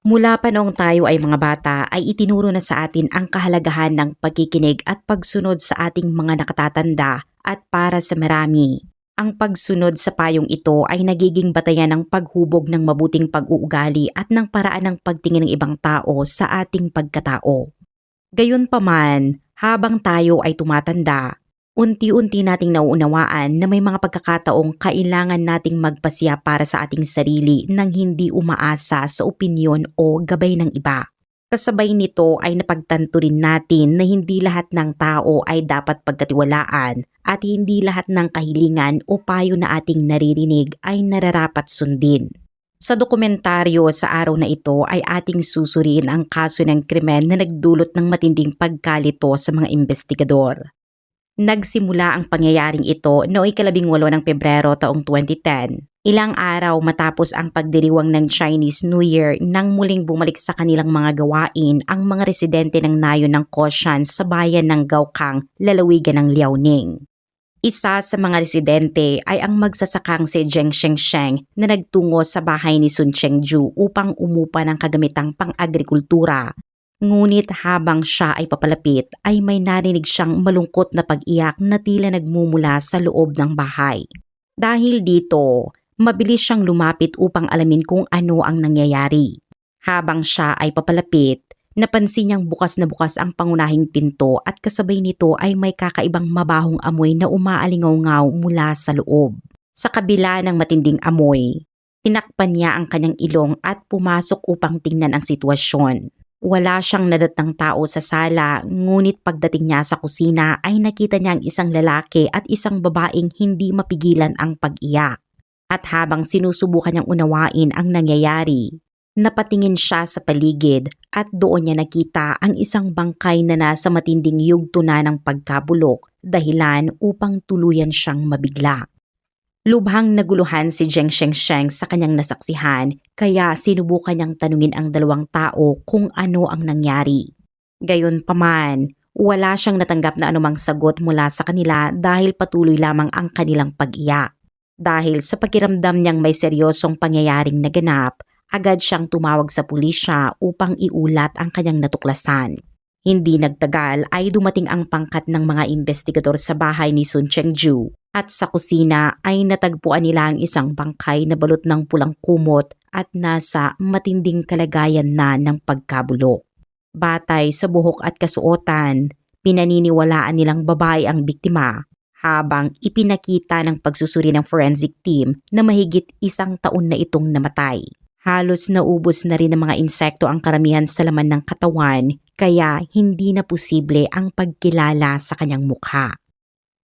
Mula pa noong tayo ay mga bata ay itinuro na sa atin ang kahalagahan ng pagkikinig at pagsunod sa ating mga nakatatanda at para sa marami. Ang pagsunod sa payong ito ay nagiging batayan ng paghubog ng mabuting pag-uugali at ng paraan ng pagtingin ng ibang tao sa ating pagkatao. Gayunpaman, habang tayo ay tumatanda, unti-unti nating nauunawaan na may mga pagkakataong kailangan nating magpasya para sa ating sarili nang hindi umaasa sa opinyon o gabay ng iba. Kasabay nito ay napagtanto rin natin na hindi lahat ng tao ay dapat pagkatiwalaan at hindi lahat ng kahilingan o payo na ating naririnig ay nararapat sundin. Sa dokumentaryo sa araw na ito ay ating susuriin ang kaso ng krimen na nagdulot ng matinding pagkalito sa mga investigador. Nagsimula ang pangyayaring ito noong 18 ng Pebrero taong 2010, ilang araw matapos ang pagdiriwang ng Chinese New Year nang muling bumalik sa kanilang mga gawain ang mga residente ng nayon ng Koshan sa bayan ng Gaokang, lalawigan ng Liaoning. Isa sa mga residente ay ang magsasakang si Zheng Shengsheng na nagtungo sa bahay ni Sun Chengju upang umupa ng kagamitang pang-agrikultura. Ngunit habang siya ay papalapit ay may narinig siyang malungkot na pag-iyak na tila nagmumula sa loob ng bahay. Dahil dito, mabilis siyang lumapit upang alamin kung ano ang nangyayari. Habang siya ay papalapit, napansin niyang bukas na bukas ang pangunahing pinto at kasabay nito ay may kakaibang mabahong amoy na umaalingaw-ngaw mula sa loob. Sa kabila ng matinding amoy, tinakpan niya ang kanyang ilong at pumasok upang tingnan ang sitwasyon. Wala siyang nadatnang tao sa sala, ngunit pagdating niya sa kusina ay nakita niya ang isang lalaki at isang babaeng hindi mapigilan ang pag-iyak. At habang sinusubukan niyang unawain ang nangyayari, napatingin siya sa paligid at doon niya nakita ang isang bangkay na nasa matinding yugto na ng pagkabulok, dahilan upang tuluyan siyang mabigla. Lubhang naguluhan si Zheng Shengsheng sa kanyang nasaksihan kaya sinubukan niyang tanungin ang dalawang tao kung ano ang nangyari. Gayunpaman, wala siyang natanggap na anumang sagot mula sa kanila dahil patuloy lamang ang kanilang pag-iyak. Dahil sa pakiramdam niyang may seryosong pangyayaring naganap, agad siyang tumawag sa pulisya upang iulat ang kanyang natuklasan. Hindi nagtagal ay dumating ang pangkat ng mga investigador sa bahay ni Sun Chengju at sa kusina ay natagpuan nila ang isang bangkay na balot ng pulang kumot at nasa matinding kalagayan na ng pagkabulok. Batay sa buhok at kasuotan, pinaniniwalaan nilang babae ang biktima habang ipinakita ng pagsusuri ng forensic team na mahigit 1 taon na itong namatay. Halos naubos na rin ng mga insekto ang karamihan sa laman ng katawan kaya hindi na posible ang pagkilala sa kanyang mukha.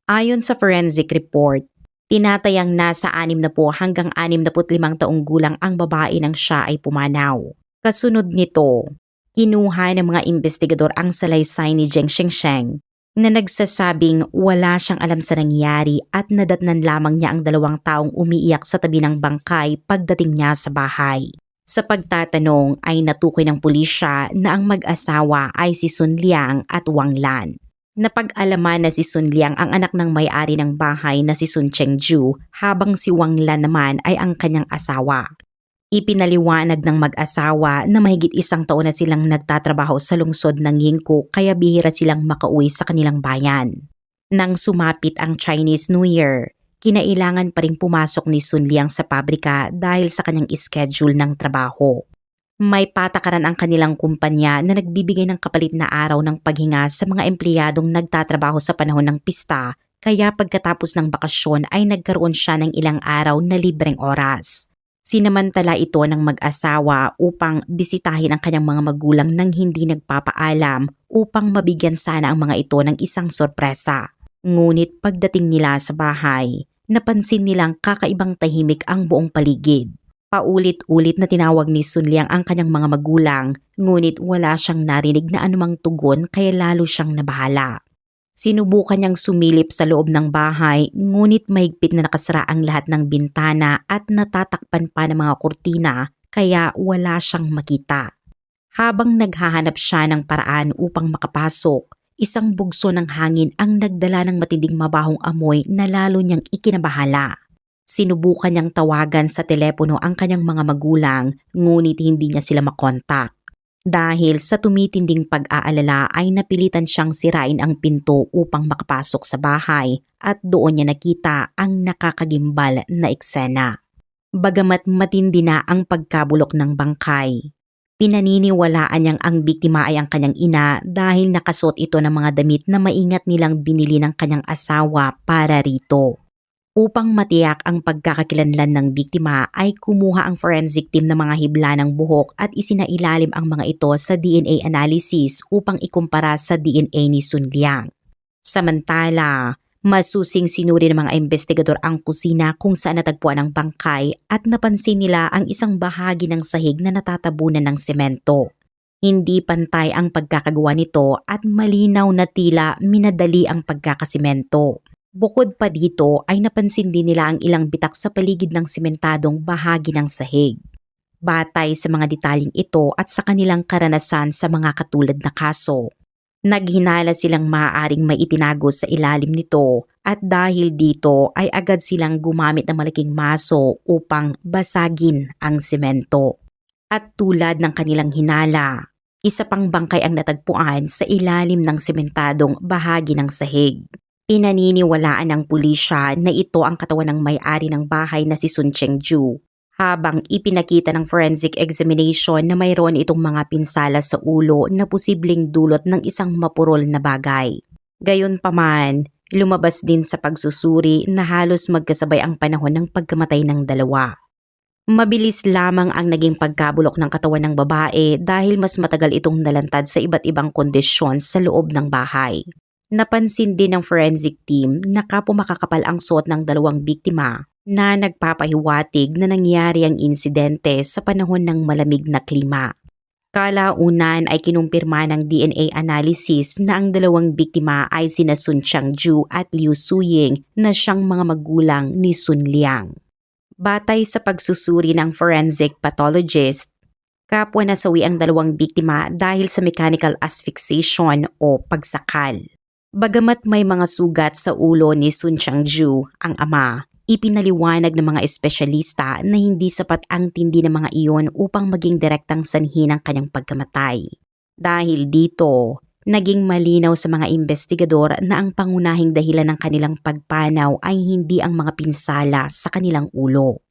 Ayon sa forensic report, tinatayang nasa 60 hanggang 65 taong gulang ang babae nang siya ay pumanaw. Kasunod nito, kinuha ng mga investigador ang salaysay ni Zheng Shengsheng na nagsasabing wala siyang alam sa nangyari at nadatnan lamang niya ang 2 taong umiiyak sa tabi ng bangkay pagdating niya sa bahay. Sa pagtatanong ay natukoy ng pulisya na ang mag-asawa ay si Sun Liang at Wang Lan. Napag-alaman na si Sun Liang ang anak ng may-ari ng bahay na si Sun Chengju habang si Wang Lan naman ay ang kanyang asawa. Ipinaliwanag ng mag-asawa na mahigit 1 taon na silang nagtatrabaho sa lungsod ng Yingkou kaya bihira silang makauwi sa kanilang bayan. Nang sumapit ang Chinese New Year, kinailangan pa ring pumasok ni Sun Liang sa pabrika dahil sa kanyang schedule ng trabaho. May patakaran ang kanilang kumpanya na nagbibigay ng kapalit na araw ng paghinga sa mga empleyadong nagtatrabaho sa panahon ng pista kaya pagkatapos ng bakasyon ay nagkaroon siya ng ilang araw na libreng oras. Sinamantala ito ng mag-asawa upang bisitahin ang kanyang mga magulang nang hindi nagpapaalam upang mabigyan sana ang mga ito ng isang sorpresa. Ngunit pagdating nila sa bahay, napansin nilang kakaibang tahimik ang buong paligid. Paulit-ulit na tinawag ni Sun Liang ang kanyang mga magulang, ngunit wala siyang narinig na anumang tugon kaya lalo siyang nabahala. Sinubukan niyang sumilip sa loob ng bahay, ngunit mahigpit na nakasara ang lahat ng bintana at natatakpan pa ng mga kurtina kaya wala siyang makita. Habang naghahanap siya ng paraan upang makapasok, isang bugso ng hangin ang nagdala ng matinding mabahong amoy na lalo niyang ikinabahala. Sinubukan niyang tawagan sa telepono ang kanyang mga magulang, ngunit hindi niya sila makontak. Dahil sa tumitinding pag-aalala ay napilitan siyang sirain ang pinto upang makapasok sa bahay at doon niya nakita ang nakakagimbal na eksena. Bagamat matindi na ang pagkabulok ng bangkay, pinaniniwalaan niyang ang biktima ay ang kanyang ina dahil nakasuot ito ng mga damit na maingat nilang binili ng kanyang asawa para rito. Upang matiyak ang pagkakakilanlan ng biktima ay kumuha ang forensic team ng mga hibla ng buhok at isinailalim ang mga ito sa DNA analysis upang ikumpara sa DNA ni Sun Liang. Samantala, masusing sinuri ng mga investigador ang kusina kung saan natagpuan ang bangkay at napansin nila ang isang bahagi ng sahig na natatabunan ng semento. Hindi pantay ang pagkakagawa nito at malinaw na tila minadali ang pagkakasimento. Bukod pa dito ay napansin din nila ang ilang bitak sa paligid ng sementadong bahagi ng sahig. Batay sa mga detaling ito at sa kanilang karanasan sa mga katulad na kaso, naghinala silang maaaring may itinago sa ilalim nito at dahil dito ay agad silang gumamit ng malaking maso upang basagin ang semento. At tulad ng kanilang hinala, isa pang bangkay ang natagpuan sa ilalim ng sementadong bahagi ng sahig. Pinaniniwalaan ng pulisya na ito ang katawan ng may-ari ng bahay na si Sun Chengju, habang ipinakita ng forensic examination na mayroon itong mga pinsala sa ulo na posibleng dulot ng isang mapurol na bagay. Gayunpaman, lumabas din sa pagsusuri na halos magkasabay ang panahon ng pagkamatay ng dalawa. Mabilis lamang ang naging pagkabulok ng katawan ng babae dahil mas matagal itong nalantad sa iba't ibang kondisyon sa loob ng bahay. Napansin din ng forensic team na kapwa makakapal ang suot ng dalawang biktima na nagpapahiwatig na nangyari ang insidente sa panahon ng malamig na klima. Kalaunan ay kinumpirma ng DNA analysis na ang dalawang biktima ay sina Sun Changju at Liu Suying na siyang mga magulang ni Sun Liang. Batay sa pagsusuri ng forensic pathologist, kapwa nasawi ang dalawang biktima dahil sa mechanical asphyxiation o pagsakal. Bagamat may mga sugat sa ulo ni Sun Changju, ang ama, ipinaliwanag ng mga espesyalista na hindi sapat ang tindi ng mga iyon upang maging direktang sanhi ng kanyang pagkamatay. Dahil dito, naging malinaw sa mga investigador na ang pangunahing dahilan ng kanilang pagpanaw ay hindi ang mga pinsala sa kanilang ulo.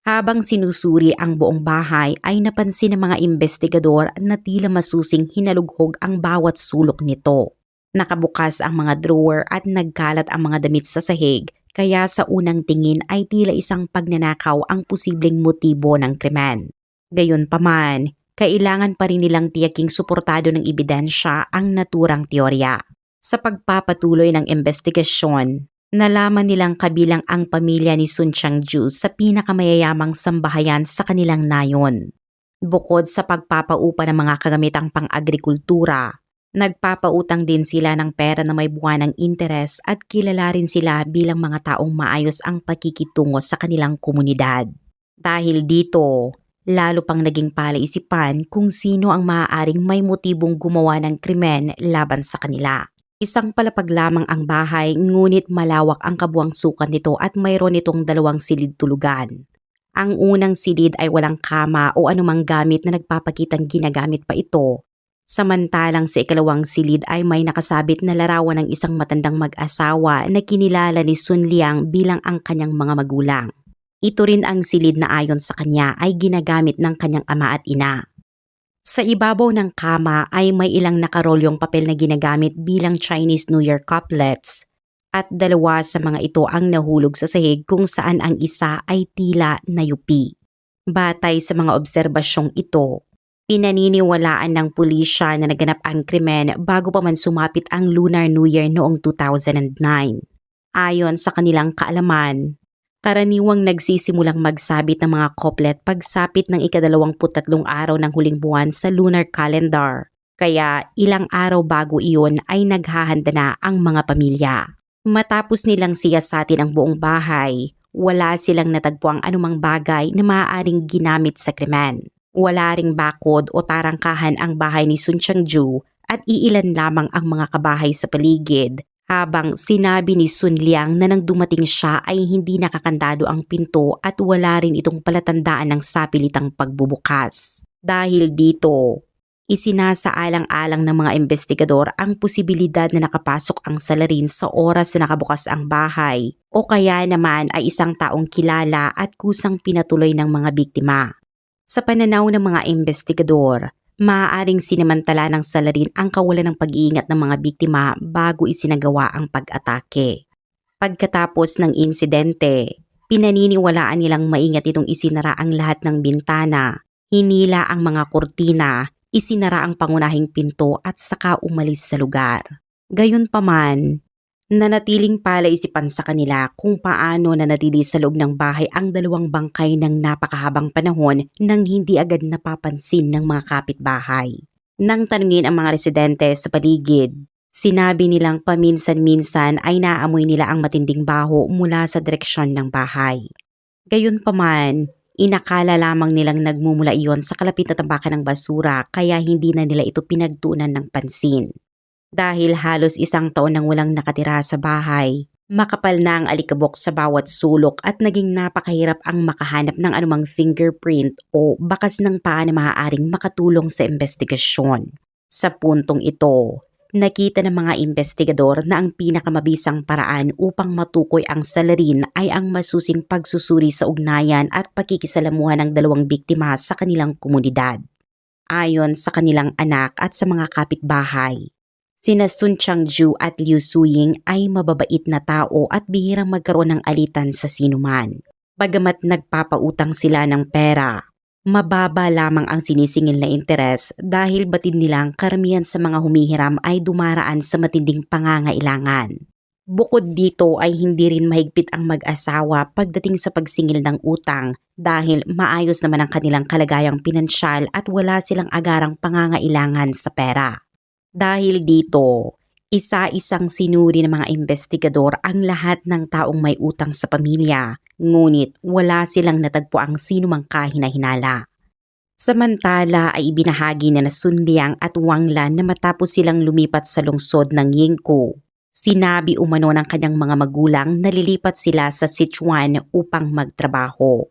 Habang sinusuri ang buong bahay ay napansin ng mga investigador na tila masusing hinalughog ang bawat sulok nito. Nakabukas ang mga drawer at nagkalat ang mga damit sa sahig, kaya sa unang tingin ay tila isang pagnanakaw ang posibleng motibo ng krimen. Gayunpaman, kailangan pa rin nilang tiyaking suportado ng ebidensya ang naturang teorya. Sa pagpapatuloy ng investigasyon, nalaman nilang kabilang ang pamilya ni Sun Changju sa pinakamayayamang sambahayan sa kanilang nayon. Bukod sa pagpapaupa ng mga kagamitang pang-agrikultura, nagpapautang din sila ng pera na may buwanang interes at kilala rin sila bilang mga taong maayos ang pakikitungo sa kanilang komunidad. Dahil dito, lalo pang naging palaisipan kung sino ang maaaring may motibong gumawa ng krimen laban sa kanila. Isang palapag lamang ang bahay ngunit malawak ang kabuang sukat nito at mayroon itong 2 silid tulugan. Ang unang silid ay walang kama o anumang gamit na nagpapakitang ginagamit pa ito. Samantalang sa ikalawang silid ay may nakasabit na larawan ng isang matandang mag-asawa na kinilala ni Sun Liang bilang ang kanyang mga magulang. Ito rin ang silid na ayon sa kanya ay ginagamit ng kanyang ama at ina. Sa ibabaw ng kama ay may ilang nakarolyong papel na ginagamit bilang Chinese New Year couplets at 2 sa mga ito ang nahulog sa sahig kung saan ang isa ay tila nayupi. Batay sa mga obserbasyong ito, pinaniniwalaan ng pulisya na naganap ang krimen bago pa man sumapit ang Lunar New Year noong 2009. Ayon sa kanilang kaalaman, karaniwang nagsisimulang magsabit ng mga couplet pagsapit ng ika-23 araw ng huling buwan sa lunar calendar. Kaya ilang araw bago iyon ay naghahanda na ang mga pamilya. Matapos nilang siyasatin ang buong bahay, wala silang natagpuang anumang bagay na maaaring ginamit sa krimen. Wala ring bakod o tarangkahan ang bahay ni Sun Changju at iilan lamang ang mga kabahay sa paligid Habang sinabi ni Sun Liang na nang dumating siya ay hindi nakakandado ang pinto at wala rin itong palatandaan ng sapilitang pagbubukas. Dahil dito, isinasaalang-alang ng mga investigador ang posibilidad na nakapasok ang salarin sa oras na nakabukas ang bahay o kaya naman ay isang taong kilala at kusang pinatuloy ng mga biktima. Sa pananaw ng mga investigador, maaaring sinamantala ng salarin ang kawalan ng pag-iingat ng mga biktima bago isinagawa ang pag-atake. Pagkatapos ng insidente, pinaniniwalaan nilang maingat itong isinara ang lahat ng bintana, hinila ang mga kurtina, isinara ang pangunahing pinto at saka umalis sa lugar. Gayunpaman, nanatiling palaisipan sa kanila kung paano nanatili sa loob ng bahay ang dalawang bangkay ng napakahabang panahon nang hindi agad napapansin ng mga kapitbahay. Nang tanungin ang mga residente sa paligid, sinabi nilang paminsan-minsan ay naamoy nila ang matinding baho mula sa direksyon ng bahay. Gayunpaman, inakala lamang nilang nagmumula iyon sa kalapit na tambakan ng basura kaya hindi na nila ito pinagtuunan ng pansin. Dahil halos isang taon nang walang nakatira sa bahay, makapal na ang alikabok sa bawat sulok at naging napakahirap ang makahanap ng anumang fingerprint o bakas ng paa na maaaring makatulong sa investigasyon. Sa puntong ito, nakita ng mga investigador na ang pinakamabisang paraan upang matukoy ang salarin ay ang masusing pagsusuri sa ugnayan at pakikisalamuhan ng dalawang biktima sa kanilang komunidad. Ayon sa kanilang anak at sa mga kapitbahay, sina Sun Changju at Liu Suying ay mababait na tao at bihirang magkaroon ng alitan sa sinuman. Bagamat nagpapautang sila ng pera, mababa lamang ang sinisingil na interes dahil batid nilang karamihan sa mga humihiram ay dumaraan sa matinding pangangailangan. Bukod dito ay hindi rin mahigpit ang mag-asawa pagdating sa pagsingil ng utang dahil maayos naman ang kanilang kalagayang pinansyal at wala silang agarang pangangailangan sa pera. Dahil dito, isa-isang sinuri ng mga investigador ang lahat ng taong may utang sa pamilya, ngunit wala silang natagpo ang sinumang kahina-hinala. Samantala ay ibinahagi na Sun Liang at Wang Lan na matapos silang lumipat sa lungsod ng Yingkou. Sinabi umano ng kanyang mga magulang na lilipat sila sa Sichuan upang magtrabaho.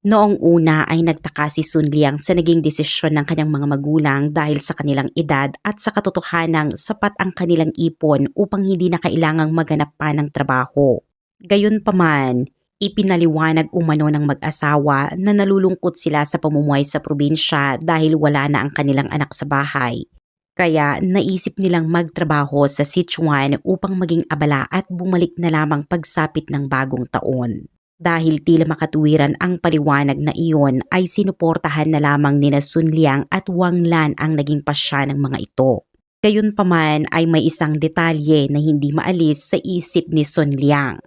Noong una ay nagtaka si Sun Liang sa naging desisyon ng kanyang mga magulang dahil sa kanilang edad at sa katotohanang sapat ang kanilang ipon upang hindi na kailangang maghanap pa ng trabaho. Gayunpaman, ipinaliwanag umano ng mag-asawa na nalulungkot sila sa pamumuhay sa probinsya dahil wala na ang kanilang anak sa bahay. Kaya naisip nilang magtrabaho sa Sichuan upang maging abala at bumalik na lamang pagsapit ng bagong taon. Dahil tila makatuwiran ang paliwanag na iyon ay sinuportahan na lamang nina Sun Liang at Wang Lan ang naging pasya ng mga ito. Gayunpaman ay may isang detalye na hindi maalis sa isip ni Sun Liang.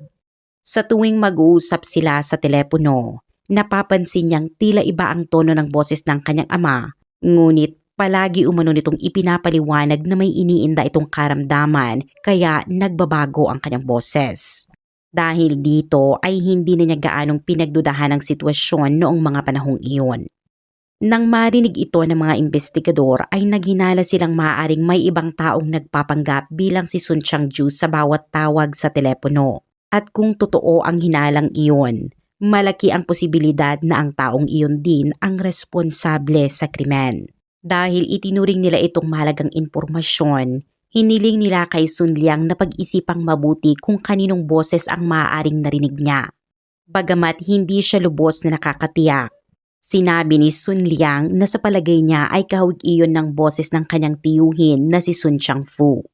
Sa tuwing mag-uusap sila sa telepono, napapansin niyang tila iba ang tono ng boses ng kanyang ama, ngunit palagi umano nitong ipinapaliwanag na may iniinda itong karamdaman kaya nagbabago ang kanyang boses. Dahil dito ay hindi na niya gaanong pinagdudahan ang sitwasyon noong mga panahong iyon. Nang marinig ito ng mga investigador ay naghinala silang maaaring may ibang taong nagpapanggap bilang si Sun Changju sa bawat tawag sa telepono. At kung totoo ang hinalang iyon, malaki ang posibilidad na ang taong iyon din ang responsable sa krimen. Dahil itinuring nila itong mahalagang impormasyon, hiniling nila kay Sun Liang na pag-isipang mabuti kung kaninong boses ang maaaring narinig niya. Bagamat hindi siya lubos na nakakatiyak, sinabi ni Sun Liang na sa palagay niya ay kahawig iyon ng boses ng kanyang tiyuhin na si Sun Changfu.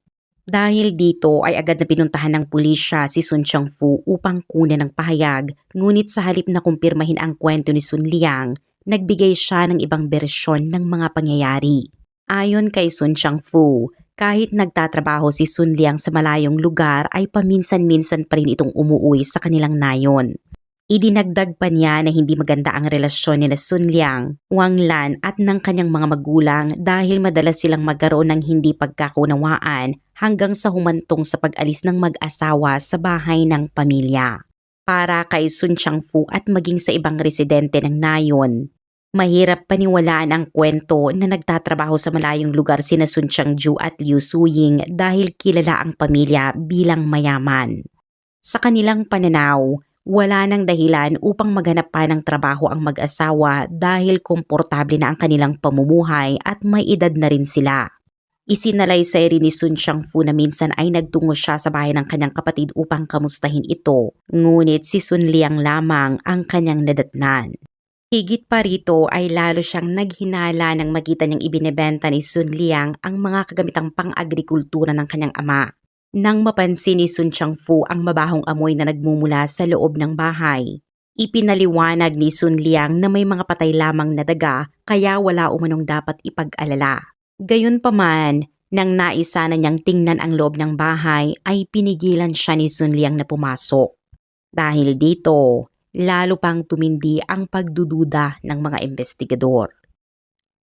Dahil dito ay agad na pinuntahan ng pulisya si Sun Changfu upang kunan ng pahayag, ngunit sa halip na kumpirmahin ang kwento ni Sun Liang, nagbigay siya ng ibang bersyon ng mga pangyayari. Ayon kay Sun Changfu, kahit nagtatrabaho si Sun Liang sa malayong lugar ay paminsan-minsan pa rin itong umuwi sa kanilang nayon. Idinagdag pa niya na hindi maganda ang relasyon nila Sun Liang, Wang Lan at ng kanyang mga magulang dahil madalas silang magkaroon ng hindi pagkakunawaan hanggang sa humantong sa pag-alis ng mag-asawa sa bahay ng pamilya. Para kay Sun Changfu at maging sa ibang residente ng nayon, Mahirap paniwalaan ang kwento na nagtatrabaho sa malayong lugar sina Sun Changju at Liu Suying dahil kilala ang pamilya bilang mayaman. Sa kanilang pananaw, wala nang dahilan upang maghanap pa ng trabaho ang mag-asawa dahil komportable na ang kanilang pamumuhay at may edad na rin sila. Isinalaysay rin ni Sun Changfu na minsan ay nagtungo siya sa bahay ng kanyang kapatid upang kamustahin ito, ngunit si Sun Liang lamang ang kanyang nadatnan. Higit pa rito ay lalo siyang naghinala nang makita niyang ibinebenta ni Sun Liang ang mga kagamitang pang-agrikultura ng kanyang ama. Nang mapansin ni Sun Changfu ang mabahong amoy na nagmumula sa loob ng bahay, ipinaliwanag ni Sun Liang na may mga patay lamang na daga kaya wala umanong dapat ipag-alala. Gayunpaman, nang naisa na niyang tingnan ang loob ng bahay ay pinigilan siya ni Sun Liang na pumasok. Dahil dito, lalo pang tumindi ang pagdududa ng mga investigador.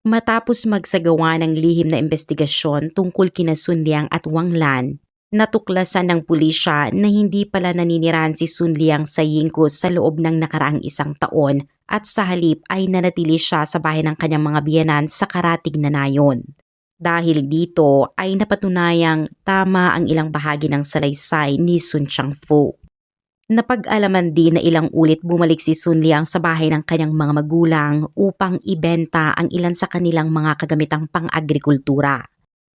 Matapos magsagawa ng lihim na investigasyon tungkol kina Sun Liang at Wang Lan, natuklasan ng pulisya na hindi pala naninirahan si Sun Liang sa Yingko sa loob ng nakaraang 1 taon at sa halip ay nanatili siya sa bahay ng kanyang mga biyenan sa Karatig na Nayon. Dahil dito ay napatunayang tama ang ilang bahagi ng salaysay ni Sun Changfu. Napag-alaman din na ilang ulit bumalik si Sun Liang sa bahay ng kanyang mga magulang upang ibenta ang ilan sa kanilang mga kagamitang pang-agrikultura.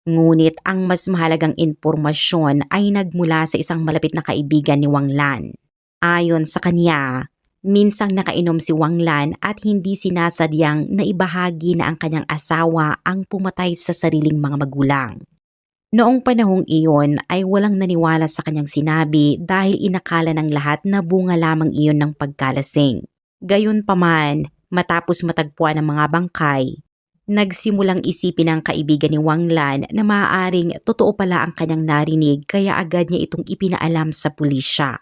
Ngunit ang mas mahalagang impormasyon ay nagmula sa isang malapit na kaibigan ni Wang Lan. Ayon sa kanya, minsang nakainom si Wang Lan at hindi sinasadyang naibahagi na ang kanyang asawa ang pumatay sa sariling mga magulang. Noong panahong iyon ay walang naniwala sa kanyang sinabi dahil inakala ng lahat na bunga lamang iyon ng pagkalasing. Gayunpaman, matapos matagpuan ang mga bangkay, nagsimulang isipin ng kaibigan ni Wang Lan na maaaring totoo pala ang kanyang narinig kaya agad niya itong ipinaalam sa pulisya.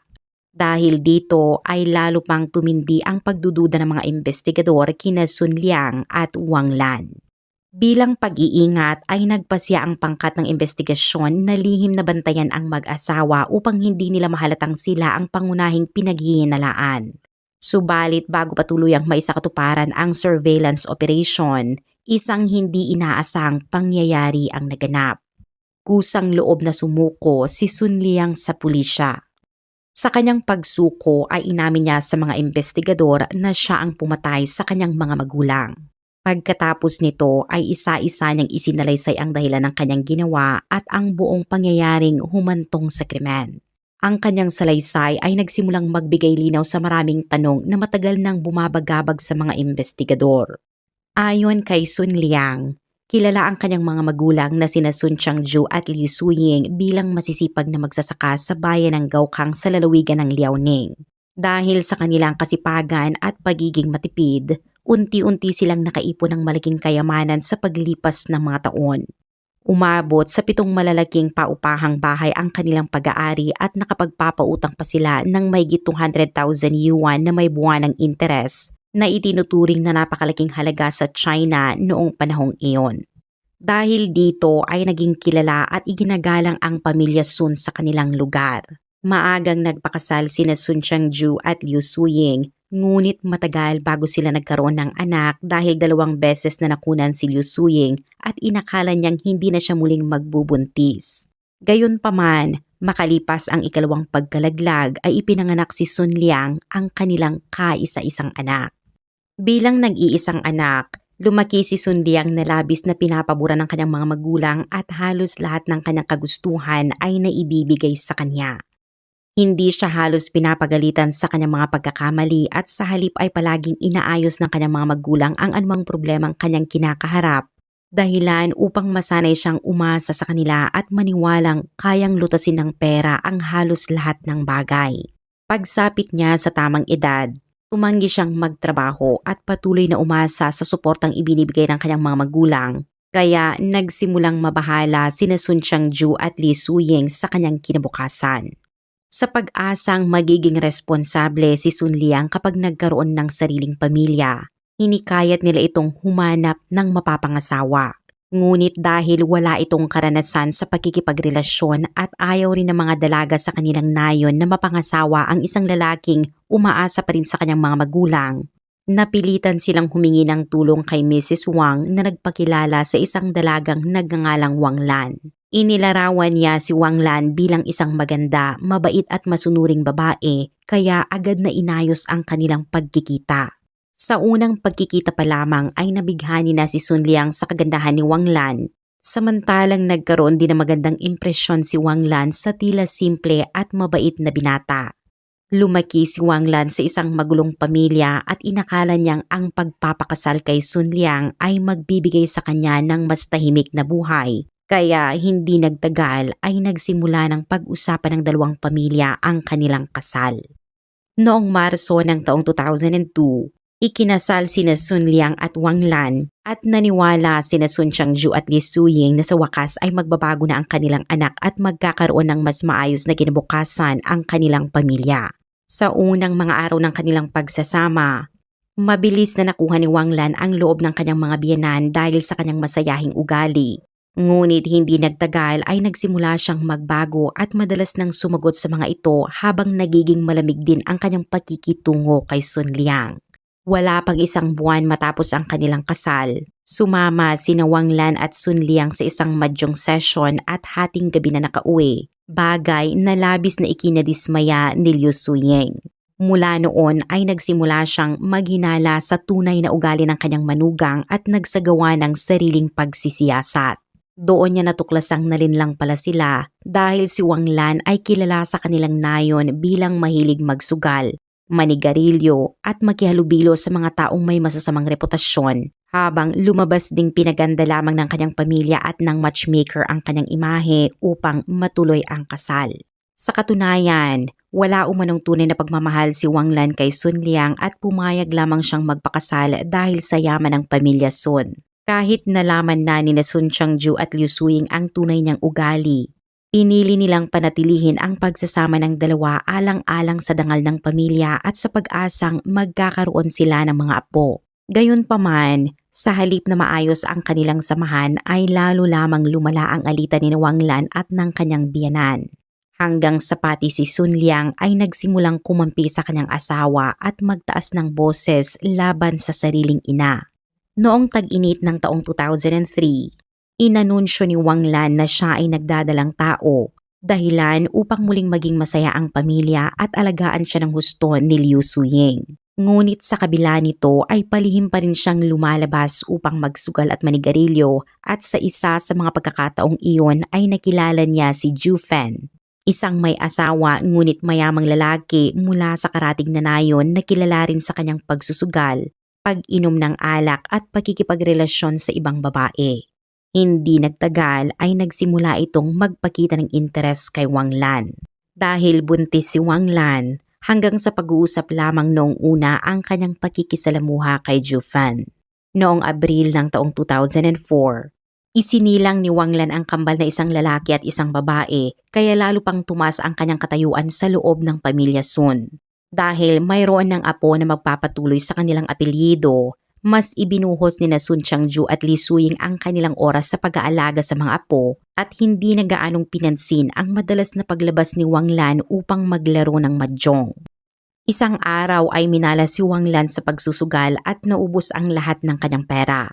Dahil dito ay lalo pang tumindi ang pagdududa ng mga investigador kina Sun Liang at Wang Lan. Bilang pag-iingat ay nagpasya ang pangkat ng investigasyon na lihim na bantayan ang mag-asawa upang hindi nila mahalatang sila ang pangunahing pinaghihinalaan. Subalit bago pa tuluyang maisakatuparan ang surveillance operation, isang hindi inaasang pangyayari ang naganap. Kusang loob na sumuko si Sun Liang sa pulisya. Sa kanyang pagsuko ay inamin niya sa mga investigador na siya ang pumatay sa kanyang mga magulang. Pagkatapos nito ay isa-isa niyang isinalaysay ang dahilan ng kanyang ginawa at ang buong pangyayaring humantong sa krimen. Ang kanyang salaysay ay nagsimulang magbigay linaw sa maraming tanong na matagal nang bumabagabag sa mga investigador. Ayon kay Sun Liang, kilala ang kanyang mga magulang na sina Sun Changju at Liu Suying bilang masisipag na magsasaka sa bayan ng Gaokang sa lalawigan ng Liaoning. Dahil sa kanilang kasipagan at pagiging matipid, unti-unti silang nakaipon ng malaking kayamanan sa paglipas ng mga taon. Umabot sa 7 malalaking paupahang bahay ang kanilang pag-aari at nakapagpapautang pa sila ng mahigit 200,000 yuan na may buwanang interes na itinuturing na napakalaking halaga sa China noong panahong iyon. Dahil dito ay naging kilala at iginagalang ang pamilya Sun sa kanilang lugar. Maagang nagpakasal sina Sun Changju at Liu Suying, ngunit matagal bago sila nagkaroon ng anak dahil 2 beses na nakunan si Liu Suying at inakala niyang hindi na siya muling magbubuntis. Gayunpaman, makalipas ang 2 pagkalaglag ay ipinanganak si Sun Liang, ang kanilang kaisa-isang anak. Bilang nag-iisang anak, lumaki si Sun Liang na labis na pinapabura ng kanyang mga magulang at halos lahat ng kanyang kagustuhan ay naibibigay sa kanya. Hindi siya halos pinapagalitan sa kanyang mga pagkakamali at sa halip ay palaging inaayos ng kanyang mga magulang ang anumang problemang kanyang kinakaharap, dahilan upang masanay siyang umasa sa kanila at maniwalang kayang lutasin ng pera ang halos lahat ng bagay. Pagsapit niya sa tamang edad, tumanggi siyang magtrabaho at patuloy na umasa sa suportang ibinibigay ng kanyang mga magulang, kaya nagsimulang mabahala sina Sun Changju at Li Suying sa kanyang kinabukasan. Sa pag-asang magiging responsable si Sun Liang kapag nagkaroon ng sariling pamilya, hinikayat nila itong humanap ng mapapangasawa. Ngunit dahil wala itong karanasan sa pagkikipagrelasyon at ayaw rin ng mga dalaga sa kanilang nayon na mapangasawa ang isang lalaking umaasa pa rin sa kanyang mga magulang, Napilitan silang humingi ng tulong kay Mrs. Wang na nagpakilala sa isang dalagang nagngangalang Wang Lan. Inilarawan niya si Wang Lan bilang isang maganda, mabait at masunuring babae, kaya agad na inayos ang kanilang pagkikita. Sa unang pagkikita pa lamang ay nabighani na si Sun Liang sa kagandahan ni Wang Lan. Samantalang nagkaroon din ng magandang impresyon si Wang Lan sa tila simple at mabait na binata. Lumaki si Wang Lan sa isang magulong pamilya at inakala niyang ang pagpapakasal kay Sun Liang ay magbibigay sa kanya ng mas tahimik na buhay. Kaya hindi nagtagal ay nagsimula ng pag-usapan ng dalawang pamilya ang kanilang kasal. Noong Marso ng taong 2002, ikinasal sina Sun Liang at Wang Lan at naniwala sina Sun Changju at Li Suying na sa wakas ay magbabago na ang kanilang anak at magkakaroon ng mas maayos na kinabukasan ang kanilang pamilya. Sa unang mga araw ng kanilang pagsasama, mabilis na nakuha ni Wang Lan ang loob ng kanyang mga biyenan dahil sa kanyang masayahing ugali. Ngunit hindi nagtagal ay nagsimula siyang magbago at madalas nang sumagot sa mga ito habang nagiging malamig din ang kanyang pakikitungo kay Sun Liang. Wala pang isang buwan matapos ang kanilang kasal, sumama sina Wang Lan at Sun Liang sa isang mahjong session at hating gabi na nakauwi, bagay na labis na ikinadismaya ni Liu Suying. Mula noon ay nagsimula siyang maghinala sa tunay na ugali ng kanyang manugang at nagsagawa ng sariling pagsisiyasat. Doon niya natuklasang nalinlang pala sila dahil si Wang Lan ay kilala sa kanilang nayon bilang mahilig magsugal, manigarilyo at makihalubilo sa mga taong may masasamang reputasyon, habang lumabas ding pinaganda lamang ng kanyang pamilya at ng matchmaker ang kanyang imahe upang matuloy ang kasal. Sa katunayan, wala umanong tunay na pagmamahal si Wang Lan kay Sun Liang at pumayag lamang siyang magpakasal dahil sa yaman ng pamilya Sun. Kahit nalaman na ni Sun Changju at Liu Suying ang tunay niyang ugali, pinili nilang panatilihin ang pagsasama ng dalawa alang-alang sa dangal ng pamilya at sa pag-asang magkakaroon sila ng mga apo. Gayunpaman, sa halip na maayos ang kanilang samahan ay lalo lamang lumala ang alitan ni Wang Lan at ng kanyang biyenan. Hanggang sa pati si Sun Liang ay nagsimulang kumampi sa kanyang asawa at magtaas ng boses laban sa sariling ina. Noong tag-init ng taong 2003, inanunsyo ni Wang Lan na siya ay nagdadalang tao, dahilan upang muling maging masaya ang pamilya at alagaan siya ng husto ni Liu Suying. Ngunit sa kabila nito ay palihim pa rin siyang lumalabas upang magsugal at manigarilyo at sa isa sa mga pagkakataong iyon ay nakilala niya si Ju Fen, isang may asawa ngunit mayamang lalaki mula sa karatig na nayon na kilala rin sa kanyang pagsusugal, pag-inom ng alak at pakikipagrelasyon sa ibang babae. Hindi nagtagal ay nagsimula itong magpakita ng interes kay Wang Lan. Dahil buntis si Wang Lan, hanggang sa pag-uusap lamang noong una ang kanyang pakikisalamuha kay Ju Fan. Noong Abril ng taong 2004, isinilang ni Wang Lan ang kambal na isang lalaki at isang babae kaya lalo pang tumaas ang kanyang katayuan sa loob ng pamilya Sun. Dahil mayroon ng apo na magpapatuloy sa kanilang apelyido, mas ibinuhos ni Sun Changju at Li Suying ang kanilang oras sa pag-aalaga sa mga apo at hindi na gaanong pinansin ang madalas na paglabas ni Wang Lan upang maglaro ng mahjong. Isang araw ay minala si Wang Lan sa pagsusugal at naubos ang lahat ng kanyang pera.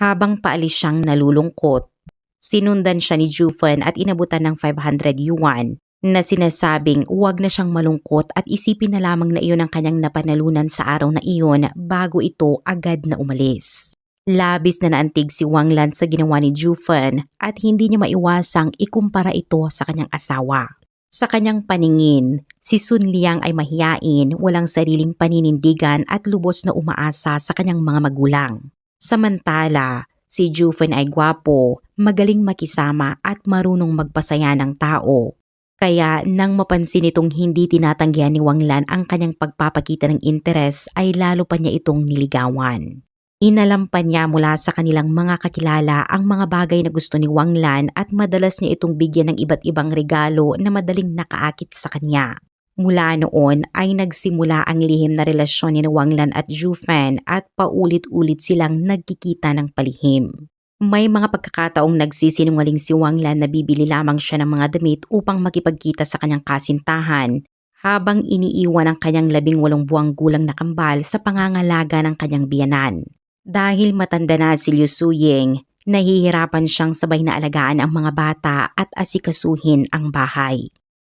Habang paalis siyang nalulungkot, sinundan siya ni Ju Fen at inabutan ng 500 yuan na sinasabing huwag na siyang malungkot at isipin na lamang na iyon ang kanyang napanalunan sa araw na iyon bago ito agad na umalis. Labis na naantig si Wang Lan sa ginawa ni Ju Fen at hindi niya maiwasang ikumpara ito sa kanyang asawa. Sa kanyang paningin, si Sun Liang ay mahiyain, walang sariling paninindigan at lubos na umaasa sa kanyang mga magulang. Samantala, si Ju Fen ay gwapo, magaling makisama at marunong magpasaya ng tao. Kaya nang mapansin itong hindi tinatanggihan ni Wang Lan ang kanyang pagpapakita ng interes ay lalo pa niya itong niligawan. Inalampan niya mula sa kanilang mga kakilala ang mga bagay na gusto ni Wang Lan at madalas niya itong bigyan ng iba't ibang regalo na madaling nakaakit sa kanya. Mula noon ay nagsimula ang lihim na relasyon ni Wang Lan at Ju Fen at paulit-ulit silang nagkikita ng palihim. May mga pagkakataong nagsisinungaling si Wang Lan na bibili lamang siya ng mga damit upang makipagkita sa kanyang kasintahan, habang iniiwan ang kanyang 18 buwang gulang na kambal sa pangangalaga ng kanyang biyanan. Dahil matanda na si Liu Suying, nahihirapan siyang sabay na alagaan ang mga bata at asikasuhin ang bahay.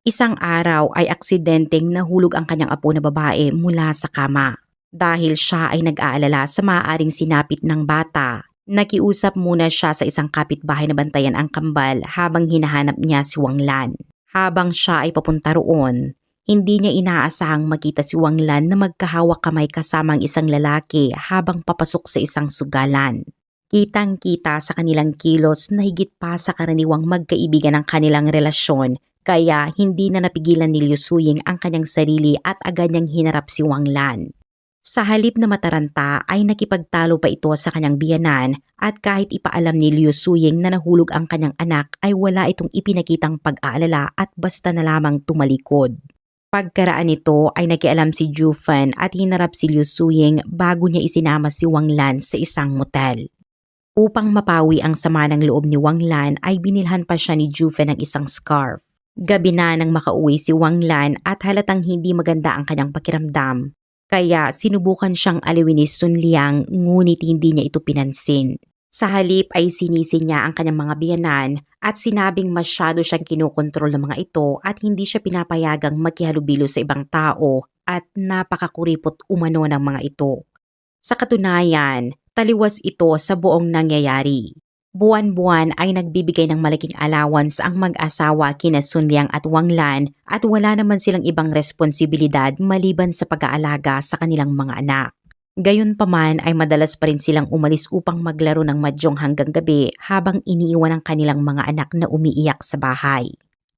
Isang araw ay aksidenteng nahulog ang kanyang apo na babae mula sa kama. Dahil siya ay nag-aalala sa maaaring sinapit ng bata, nakiusap muna siya sa isang kapitbahay na bantayan ang kambal habang hinahanap niya si Wang Lan. Habang siya ay papunta roon, hindi niya inaasahang makita si Wang Lan na magkahawak kamay kasama ang isang lalaki habang papasok sa isang sugalan. Kitang-kita sa kanilang kilos na higit pa sa karaniwang magkaibigan ng kanilang relasyon, kaya hindi na napigilan ni Liu Suying ang kanyang sarili at agad niyang hinarap si Wang Lan. Sa halip na mataranta ay nakipagtalo pa ito sa kanyang biyanan at kahit ipaalam ni Liu Suying na nahulog ang kanyang anak ay wala itong ipinakitang pag-aalala at basta na lamang tumalikod. Pagkaraan nito ay nakialam si Ju Fan at hinarap si Liu Suying bago niya isinama si Wang Lan sa isang motel. Upang mapawi ang sama ng loob ni Wang Lan ay binilhan pa siya ni Ju Fan ng isang scarf. Gabi na nang makauwi si Wang Lan at halatang hindi maganda ang kanyang pakiramdam. Kaya sinubukan siyang aliwin ni Sun Liang ngunit hindi niya ito pinansin. Sa halip ay sinisi niya ang kanyang mga biyanan at sinabing masyado siyang kinokontrol ng mga ito at hindi siya pinapayagang makihalubilo sa ibang tao at napakakuripot umano ng mga ito. Sa katunayan, taliwas ito sa buong nangyayari. Buwan-buwan ay nagbibigay ng malaking allowance ang mag-asawa kina Sun Liang at Wang Lan at wala naman silang ibang responsibilidad maliban sa pag-aalaga sa kanilang mga anak. Gayunpaman ay madalas pa rin silang umalis upang maglaro ng mahjong hanggang gabi habang iniiwan ang kanilang mga anak na umiiyak sa bahay.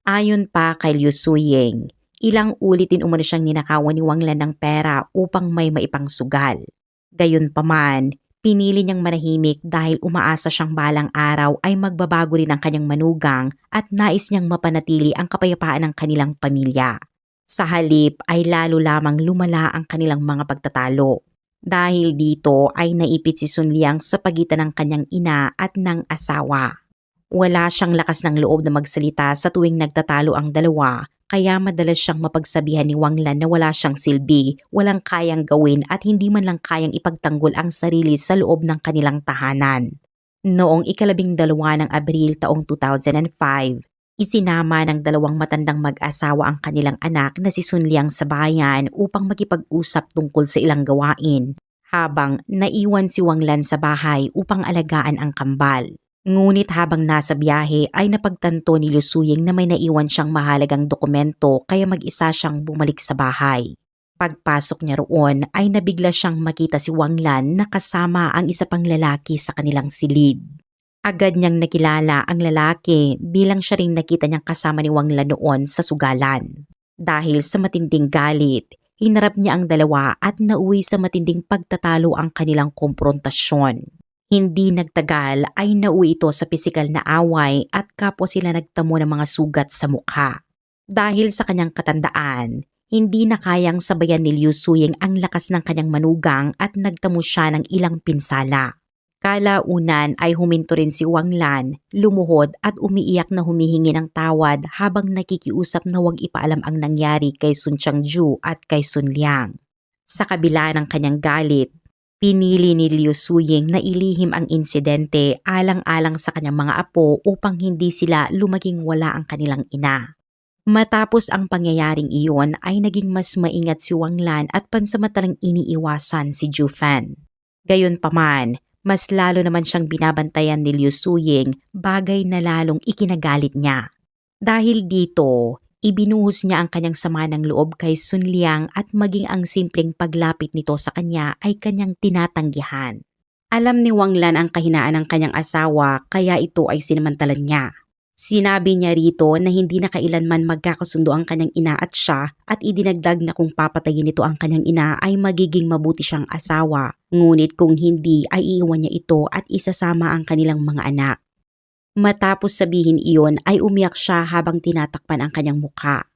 Ayon pa kay Liu Suying, ilang ulit din umano siyang ninakawan ni Wang Lan ng pera upang may maipangsugal. Gayunpaman, pinili niyang manahimik dahil umaasa siyang balang araw ay magbabago rin ang kanyang manugang at nais niyang mapanatili ang kapayapaan ng kanilang pamilya. Sa halip ay lalo lamang lumala ang kanilang mga pagtatalo. Dahil dito ay naipit si Sun Liang sa pagitan ng kanyang ina at ng asawa. Wala siyang lakas ng loob na magsalita sa tuwing nagtatalo ang dalawa, kaya madalas siyang mapagsabihan ni Wang Lan na wala siyang silbi, walang kayang gawin at hindi man lang kayang ipagtanggol ang sarili sa loob ng kanilang tahanan. Noong 12 ng Abril taong 2005, isinama ng dalawang matandang mag-asawa ang kanilang anak na si Sun Liang sa bayan upang makipag-usap tungkol sa ilang gawain, habang naiwan si Wang Lan sa bahay upang alagaan ang kambal. Ngunit habang nasa biyahe ay napagtanto ni Liu Suying na may naiwan siyang mahalagang dokumento kaya mag-isa siyang bumalik sa bahay. Pagpasok niya roon ay nabigla siyang makita si Wang Lan na kasama ang isa pang lalaki sa kanilang silid. Agad niyang nakilala ang lalaki bilang siya ring nakita niyang kasama ni Wang Lan noon sa sugalan. Dahil sa matinding galit, hinarap niya ang dalawa at nauwi sa matinding pagtatalo ang kanilang komprontasyon. Hindi nagtagal ay nauwi ito sa pisikal na away at kapwa sila nagtamo ng mga sugat sa mukha. Dahil sa kanyang katandaan, hindi na kayang sabayan ni Liu Suying ang lakas ng kanyang manugang at nagtamo siya ng ilang pinsala. Kalaunan ay huminto rin si Wang Lan, lumuhod at umiiyak na humihingi ng tawad habang nakikiusap na huwag ipaalam ang nangyari kay Sun Changju at kay Sun Liang. Sa kabila ng kanyang galit, pinili ni Liu Suying na ilihim ang insidente alang-alang sa kanyang mga apo upang hindi sila lumaging wala ang kanilang ina. Matapos ang pangyayaring iyon ay naging mas maingat si Wang Lan at pansamantalang iniiwasan si Ju Fan. Gayunpaman, mas lalo naman siyang binabantayan ni Liu Suying, bagay na lalong ikinagalit niya. Dahil dito, ibinuhos niya ang kanyang sama ng loob kay Sun Liang at maging ang simpleng paglapit nito sa kanya ay kanyang tinatanggihan. Alam ni Wang Lan ang kahinaan ng kanyang asawa kaya ito ay sinamantalan niya. Sinabi niya rito na hindi na kailanman magkakasundo ang kanyang ina at siya at idinagdag na kung papatayin nito ang kanyang ina ay magiging mabuti siyang asawa. Ngunit kung hindi ay iiwan niya ito at isasama ang kanilang mga anak. Matapos sabihin iyon ay umiyak siya habang tinatakpan ang kanyang mukha.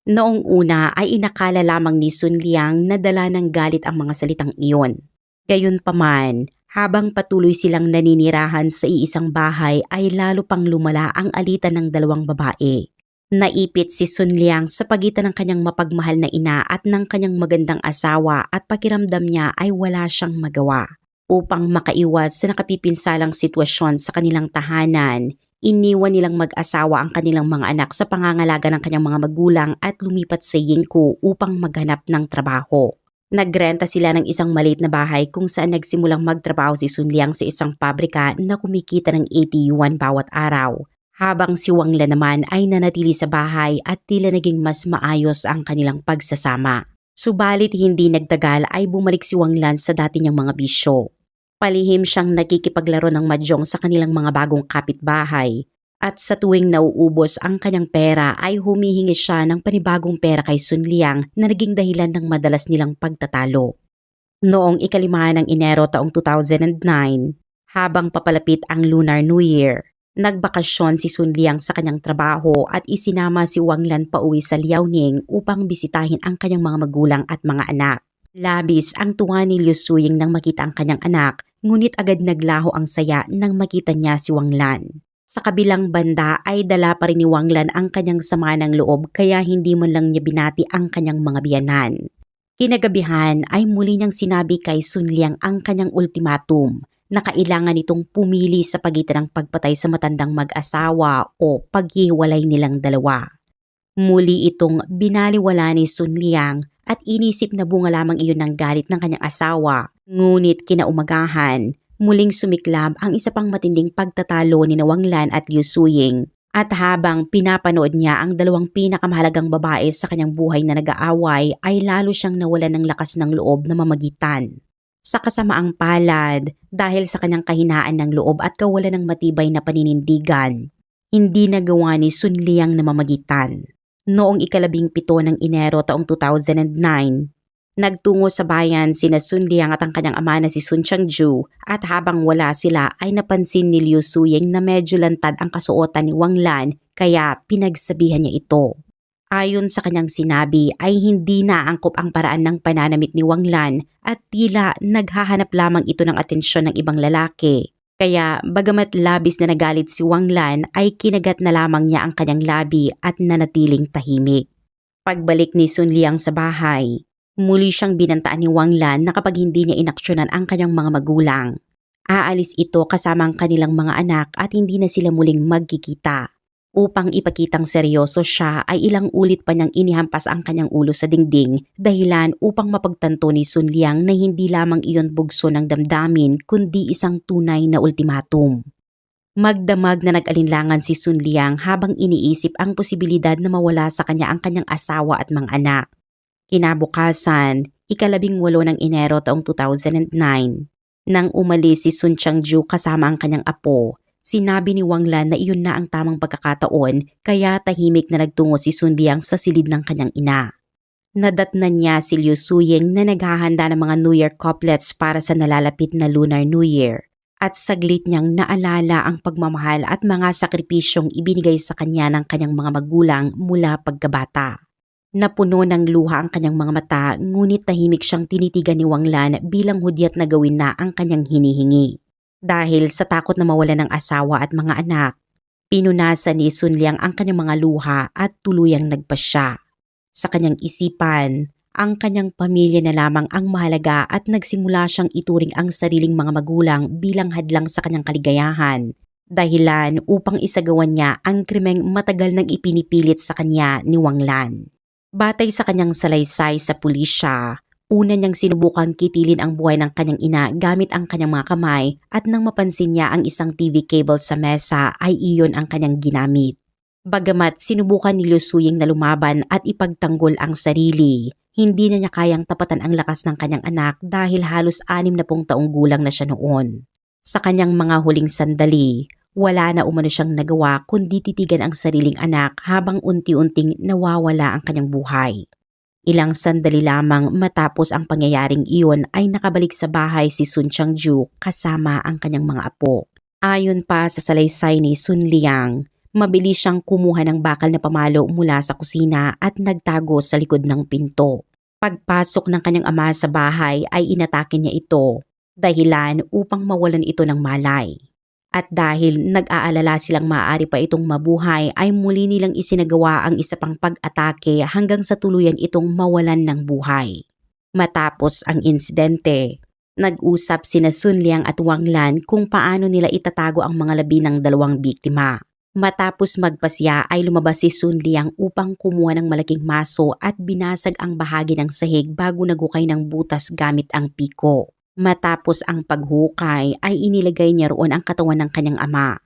Noong una ay inakala lamang ni Sun Liang na dala ng galit ang mga salitang iyon. Gayunpaman, habang patuloy silang naninirahan sa iisang bahay ay lalo pang lumala ang alitan ng dalawang babae. Naipit si Sun Liang sa pagitan ng kanyang mapagmahal na ina at ng kanyang magandang asawa at pakiramdam niya ay wala siyang magawa. Upang makaiwas sa nakapipinsalang sitwasyon sa kanilang tahanan, iniwan nilang mag-asawa ang kanilang mga anak sa pangangalaga ng kanyang mga magulang at lumipat sa Yingkou upang maghanap ng trabaho. Nagrenta sila ng isang maliit na bahay kung saan nagsimulang magtrabaho si Sun Liang sa isang pabrika na kumikita ng 80 yuan bawat araw. Habang si Wang Lan naman ay nanatili sa bahay at tila naging mas maayos ang kanilang pagsasama. Subalit hindi nagtagal ay bumalik si Wang Lan sa dati niyang mga bisyo. Palihim siyang nakikipaglaro ng mahjong sa kanilang mga bagong kapitbahay. At sa tuwing nauubos ang kanyang pera ay humihingi siya ng panibagong pera kay Sun Liang na naging dahilan ng madalas nilang pagtatalo. Noong ika-5 ng Enero taong 2009, habang papalapit ang Lunar New Year, nagbakasyon si Sun Liang sa kanyang trabaho at isinama si Wang Lan pauwi sa Liaoning upang bisitahin ang kanyang mga magulang at mga anak. Labis ang tuwa ni Liu Suying nang makita ang kanyang anak, ngunit agad naglaho ang saya nang makita niya si Wang Lan. Sa kabilang banda ay dala pa rin ni Wang Lan ang kanyang sama ng loob kaya hindi man lang niya binati ang kanyang mga biyanan. Kinagabihan ay muli niyang sinabi kay Sun Liang ang kanyang ultimatum na kailangan itong pumili sa pagitan ng pagpatay sa matandang mag-asawa o paghiwalay nilang dalawa. Muli itong binaliwala ni Sun Liang at inisip na bunga lamang iyon ng galit ng kanyang asawa. Ngunit kinaumagahan, muling sumiklab ang isa pang matinding pagtatalo ni Wang Lan at Liu Suying. At habang pinapanood niya ang dalawang pinakamahalagang babae sa kanyang buhay na nag-aaway ay lalo siyang nawalan ng lakas ng loob na mamagitan. Sa kasamaang palad, dahil sa kanyang kahinaan ng loob at kawalan ng matibay na paninindigan, hindi nagawa ni Sun Liang na mamagitan. Noong ika-17 ng Enero taong 2009, nagtungo sa bayan sina Sun Liang at ang kanyang ama na si Sun Changju at habang wala sila ay napansin ni Liu Suying na medyo lantad ang kasuotan ni Wang Lan kaya pinagsabihan niya ito. Ayon sa kanyang sinabi ay hindi naangkop ang paraan ng pananamit ni Wang Lan at tila naghahanap lamang ito ng atensyon ng ibang lalaki. Kaya bagamat labis na nagalit si Wang Lan ay kinagat na lamang niya ang kanyang labi at nanatiling tahimik. Pagbalik ni Sun Liang sa bahay, muli siyang binantaan ni Wang Lan na kapag hindi niya inaksyonan ang kanyang mga magulang, aalis ito kasama ang kanilang mga anak at hindi na sila muling magkikita. Upang ipakitang seryoso siya ay ilang ulit pa niyang inihampas ang kanyang ulo sa dingding dahilan upang mapagtanto ni Sun Liang na hindi lamang iyon bugso ng damdamin kundi isang tunay na ultimatum. Magdamag na nag-alinlangan si Sun Liang habang iniisip ang posibilidad na mawala sa kanya ang kanyang asawa at mga anak. Kinabukasan, ika-18 ng Enero taong 2009, nang umalis si Sun Changju kasama ang kanyang apo, sinabi ni Wang Lan na iyon na ang tamang pagkakataon kaya tahimik na nagtungo si Sun Liang sa silid ng kanyang ina. Nadatnan niya si Liu Suying na naghahanda ng mga New Year couplets para sa nalalapit na Lunar New Year at saglit niyang naalala ang pagmamahal at mga sakripisyong ibinigay sa kanya ng kanyang mga magulang mula pagkabata. Napuno ng luha ang kanyang mga mata ngunit tahimik siyang tinitigan ni Wang Lan bilang hudyat na gawin na ang kanyang hinihingi. Dahil sa takot na mawala ng asawa at mga anak, pinunasan ni Sun Liang ang kanyang mga luha at tuluyang nagpasya. Sa kanyang isipan, ang kanyang pamilya na lamang ang mahalaga at nagsimula siyang ituring ang sariling mga magulang bilang hadlang sa kanyang kaligayahan. Dahilan upang isagawan niya ang krimeng matagal nang ipinipilit sa kanya ni Wang Lan. Batay sa kanyang salaysay sa pulisya, una niyang sinubukang kitilin ang buhay ng kanyang ina gamit ang kanyang mga kamay at nang mapansin niya ang isang TV cable sa mesa ay iyon ang kanyang ginamit. Bagamat sinubukan ni Liu Suying na lumaban at ipagtanggol ang sarili, hindi na niya kayang tapatan ang lakas ng kanyang anak dahil halos 60 taong gulang na siya noon. Sa kanyang mga huling sandali, wala na umano siyang nagawa kundi titigan ang sariling anak habang unti-unting nawawala ang kanyang buhay. Ilang sandali lamang matapos ang pangyayaring iyon ay nakabalik sa bahay si Sun Changju kasama ang kanyang mga apo. Ayon pa sa salaysay ni Sun Liang, mabilis siyang kumuha ng bakal na pamalo mula sa kusina at nagtago sa likod ng pinto. Pagpasok ng kanyang ama sa bahay ay inatake niya ito, dahilan upang mawalan ito ng malay. At dahil nag-aalala silang maaari pa itong mabuhay ay muli nilang isinagawa ang isa pang pag-atake hanggang sa tuluyan itong mawalan ng buhay. Matapos ang insidente, nag-usap sina Sun Liang at Wang Lan kung paano nila itatago ang mga labi ng dalawang biktima. Matapos magpasya ay lumabas si Sun Liang upang kumuha ng malaking maso at binasag ang bahagi ng sahig bago naghukay ng butas gamit ang piko. Matapos ang paghukay ay inilagay niya roon ang katawan ng kanyang ama.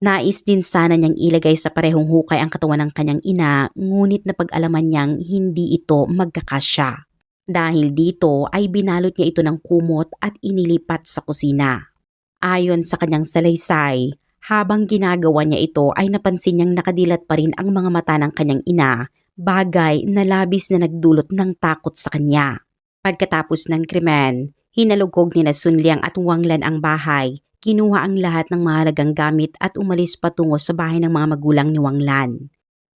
Nais din sana niyang ilagay sa parehong hukay ang katawan ng kanyang ina, ngunit napag-alaman niyang hindi ito magkakasya. Dahil dito ay binalot niya ito ng kumot at inilipat sa kusina. Ayon sa kanyang salaysay, habang ginagawa niya ito ay napansin niyang nakadilat pa rin ang mga mata ng kanyang ina, bagay na labis na nagdulot ng takot sa kanya. Pagkatapos ng krimen, hinalugog ni Sun Liang at Wang Lan ang bahay, kinuha ang lahat ng mahalagang gamit at umalis patungo sa bahay ng mga magulang ni Wang Lan.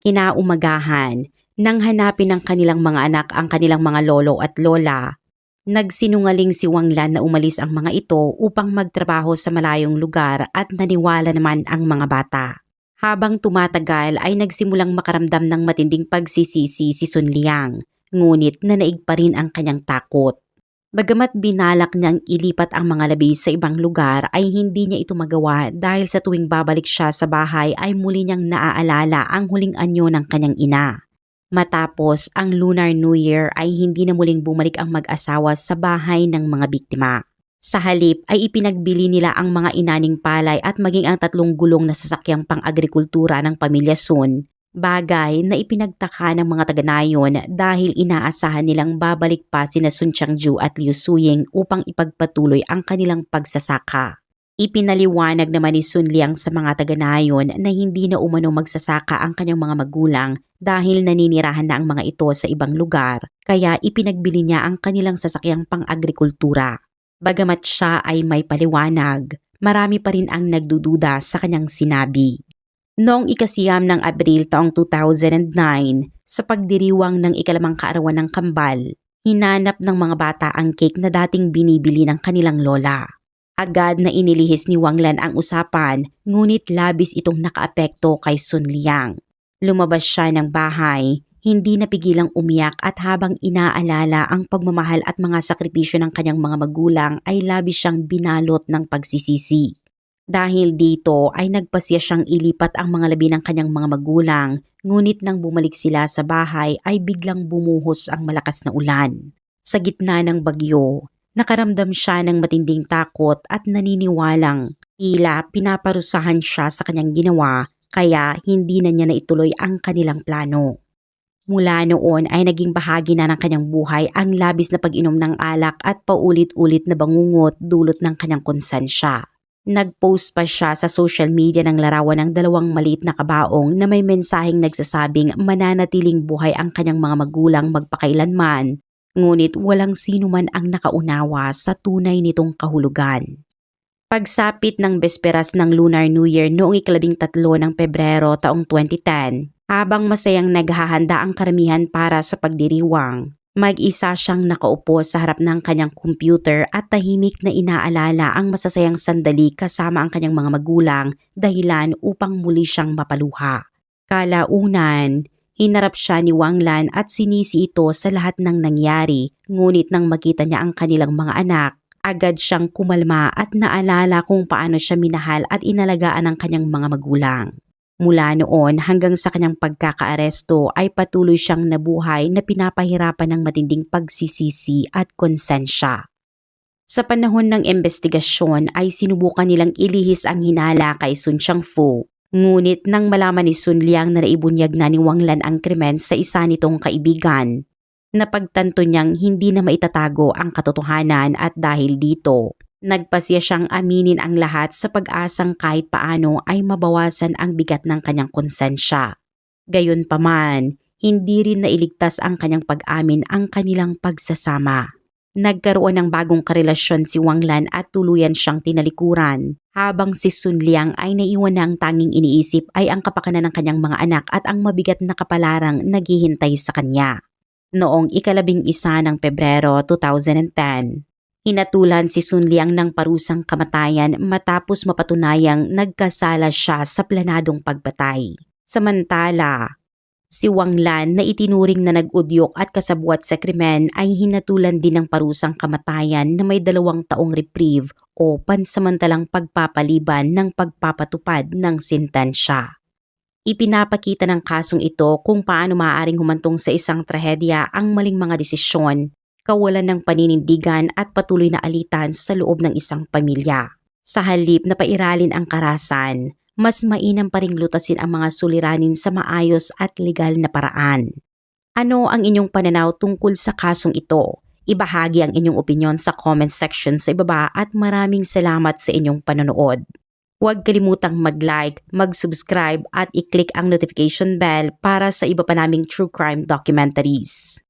Kinaumagahan, nang hanapin ng kanilang mga anak ang kanilang mga lolo at lola, nagsinungaling si Wang Lan na umalis ang mga ito upang magtrabaho sa malayong lugar at naniwala naman ang mga bata. Habang tumatagal ay nagsimulang makaramdam ng matinding pagsisisi si Sun Liang, ngunit nanaig pa rin ang kanyang takot. Bagamat binalak niyang ilipat ang mga labi sa ibang lugar ay hindi niya ito magawa dahil sa tuwing babalik siya sa bahay ay muli niyang naaalala ang huling anyo ng kanyang ina. Matapos ang Lunar New Year ay hindi na muling bumalik ang mag-asawa sa bahay ng mga biktima. Sa halip ay ipinagbili nila ang mga inaning palay at maging ang 3 gulong na sasakyang pang-agrikultura ng pamilya Sun. Bagay na ipinagtaka ng mga taga-Nayon dahil inaasahan nilang babalik pa sina Sun Changju at Liu Suying upang ipagpatuloy ang kanilang pagsasaka. Ipinaliwanag naman ni Sun Liang sa mga taga-Nayon na hindi na umano magsasaka ang kanyang mga magulang dahil naninirahan na ang mga ito sa ibang lugar, kaya ipinagbili niya ang kanilang sasakyang pang-agrikultura. Bagamat siya ay may paliwanag, marami pa rin ang nagdududa sa kanyang sinabi. Noong 9 ng Abril taong 2009, sa pagdiriwang ng ikalimang kaarawan ng kambal, hinanap ng mga bata ang cake na dating binibili ng kanilang lola. Agad na inilihis ni Wang Lan ang usapan, ngunit labis itong nakaapekto kay Sun Liang. Lumabas siya ng bahay, hindi napigilang umiyak at habang inaalala ang pagmamahal at mga sakripisyo ng kanyang mga magulang ay labis siyang binalot ng pagsisisi. Dahil dito ay nagpasya siyang ilipat ang mga labi ng kanyang mga magulang, ngunit nang bumalik sila sa bahay ay biglang bumuhos ang malakas na ulan. Sa gitna ng bagyo, nakaramdam siya ng matinding takot at naniniwalang tila pinaparusahan siya sa kanyang ginawa kaya hindi na niya naituloy ang kanilang plano. Mula noon ay naging bahagi na ng kanyang buhay ang labis na pag-inom ng alak at paulit-ulit na bangungot dulot ng kanyang konsensya. Nag-post pa siya sa social media ng larawan ng 2 maliit na kabaong na may mensaheng nagsasabing mananatiling buhay ang kanyang mga magulang magpakailanman, ngunit walang sino man ang nakaunawa sa tunay nitong kahulugan. Pagsapit ng besperas ng Lunar New Year noong 13 ng Pebrero taong 2010, habang masayang naghahanda ang karamihan para sa pagdiriwang, mag-isa siyang nakaupo sa harap ng kanyang computer at tahimik na inaalala ang masasayang sandali kasama ang kanyang mga magulang dahilan upang muli siyang mapaluha. Kalaunan, hinarap siya ni Wang Lan at sinisi ito sa lahat ng nangyari, ngunit nang makita niya ang kanilang mga anak, agad siyang kumalma at naalala kung paano siya minahal at inalagaan ng kanyang mga magulang. Mula noon hanggang sa kanyang pagkakaaresto ay patuloy siyang nabuhay na pinapahirapan ng matinding pagsisisi at konsensya. Sa panahon ng investigasyon ay sinubukan nilang ilihis ang hinala kay Sun Changfu, ngunit nang malaman ni Sun Liang na naibunyag na ni Wang Lan ang krimen sa isa nitong kaibigan, napagtanto niyang hindi na maitatago ang katotohanan at dahil dito, nagpasya siyang aminin ang lahat sa pag-asang kahit paano ay mabawasan ang bigat ng kanyang konsensya. Gayunpaman, hindi rin nailigtas ang kanyang pag-amin ang kanilang pagsasama. Nagkaroon ng bagong karelasyon si Wang Lan at tuluyan siyang tinalikuran, habang si Sun Liang ay naiwan na ang tanging iniisip ay ang kapakanan ng kanyang mga anak at ang mabigat na kapalarang naghihintay sa kanya. Noong 11 ng Pebrero 2010, Hinatulan si Sun Liang ng parusang kamatayan matapos mapatunayang nagkasala siya sa planadong pagpatay. Samantala, si Wang Lan na itinuring na nag-udyok at kasabwat sa krimen ay hinatulan din ng parusang kamatayan na may 2 taong reprieve o pansamantalang pagpapaliban ng pagpapatupad ng sentensya. Ipinapakita ng kasong ito kung paano maaaring humantong sa isang trahedya ang maling mga desisyon, kawalan ng paninindigan at patuloy na alitan sa loob ng isang pamilya. Sa halip na pairalin ang karahasan, mas mainam pa ring lutasin ang mga suliranin sa maayos at legal na paraan. Ano ang inyong pananaw tungkol sa kasong ito? Ibahagi ang inyong opinyon sa comment section sa ibaba at maraming salamat sa inyong panonood. Huwag kalimutang mag-like, mag-subscribe at i-click ang notification bell para sa iba pa naming true crime documentaries.